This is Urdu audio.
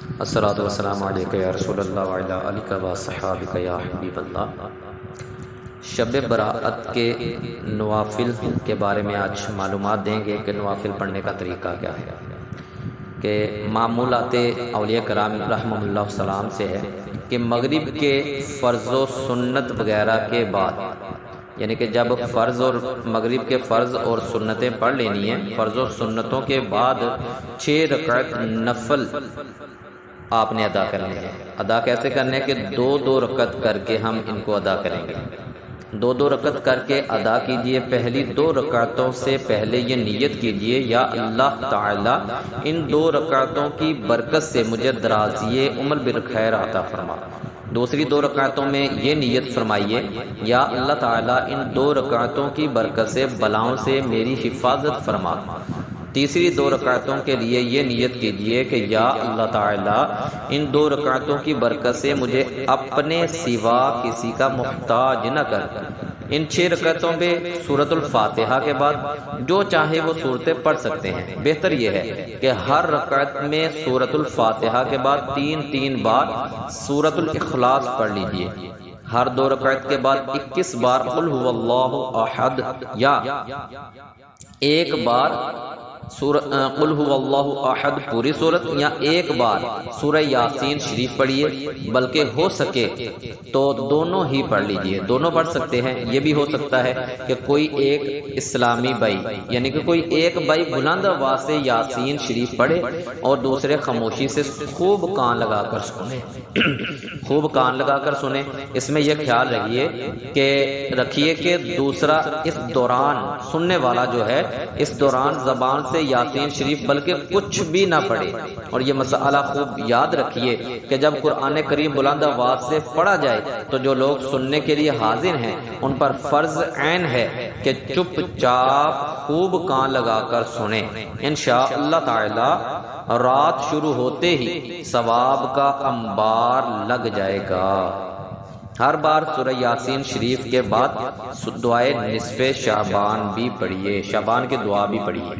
الصلاۃ والسلام علیک یا رسول اللہ وعلی آلک و صحابک یا حبیب اللہ۔ شب برأت کے نوافل کے بارے میں آج معلومات دیں گے کہ نوافل پڑھنے کا طریقہ کیا ہے۔ کہ معمولات اولیاء کرام رحمہ اللہ السلام سے ہے کہ مغرب کے فرض و سنت وغیرہ کے بعد، یعنی کہ جب فرض اور مغرب کے فرض اور سنتیں پڑھ لینی ہیں، فرض و سنتوں کے بعد 6 رکعت نفل آپ نے ادا کرنے ہیں۔ ادا کیسے کرنے ہیں کہ 2 رکعت کر کے ہم ان کو ادا کریں گے۔ 2 رکعت کر کے ادا کیجئے۔ پہلی 2 رکعتوں سے پہلے یہ نیت کیجئے، یا اللہ تعالی ان 2 رکعتوں کی برکت سے مجھے درازی عمر بالخیر عطا فرما۔ دوسری 2 رکعتوں میں یہ نیت فرمائیے، یا اللہ تعالی ان 2 رکعتوں کی برکت سے بلاؤں سے میری حفاظت فرما۔ تیسری 2 رکعتوں کے لیے یہ نیت کیجئے کہ یا اللہ تعالی ان 2 رکعتوں کی برکت سے مجھے اپنے سوا کسی کا محتاج نہ کر۔ ان 6 رکعتوں میں سورۃ الفاتحہ کے بعد جو چاہے وہ صورتیں پڑھ سکتے ہیں۔ بہتر یہ ہے کہ ہر رکعت میں سورۃ الفاتحہ کے بعد 3 بار سورۃ الاخلاص پڑھ لیجئے۔ ہر 2 رکعت کے بعد 21 بار قل هو اللہ احد، یا 1 بار قل هو اللہ احد پوری صورت، یا 1 بار سورہ یاسین شریف پڑھیے۔ بلکہ ہو سکے تو دونوں ہی پڑھ لیجئے، دونوں پڑھ سکتے ہیں۔ یہ بھی ہو سکتا ہے کہ کوئی ایک اسلامی بھائی، یعنی کہ کوئی ایک بھائی بلند آواز سے یاسین شریف پڑھے اور دوسرے خاموشی سے خوب کان لگا کر سنے، خوب کان لگا کر سنے۔ اس میں یہ خیال رکھیے کہ دوسرا اس دوران سننے والا جو ہے اس دوران زبان سے یاسین شریف بلکہ کچھ بھی نہ پڑھے۔ اور یہ مسئلہ خوب یاد رکھیے کہ جب قرآن کریم بلند آواز سے پڑھا جائے تو جو لوگ سننے کے لیے حاضر ہیں ان پر فرض عین ہے کہ چپ چاپ خوب کان لگا کر سنیں۔ انشاءاللہ تعالی رات شروع ہوتے ہی ثواب کا انبار لگ جائے گا۔ ہر بار سورہ یاسین شریف کے بعد دعائے نصف شعبان بھی پڑھیے، شعبان کی دعا بھی پڑھیے۔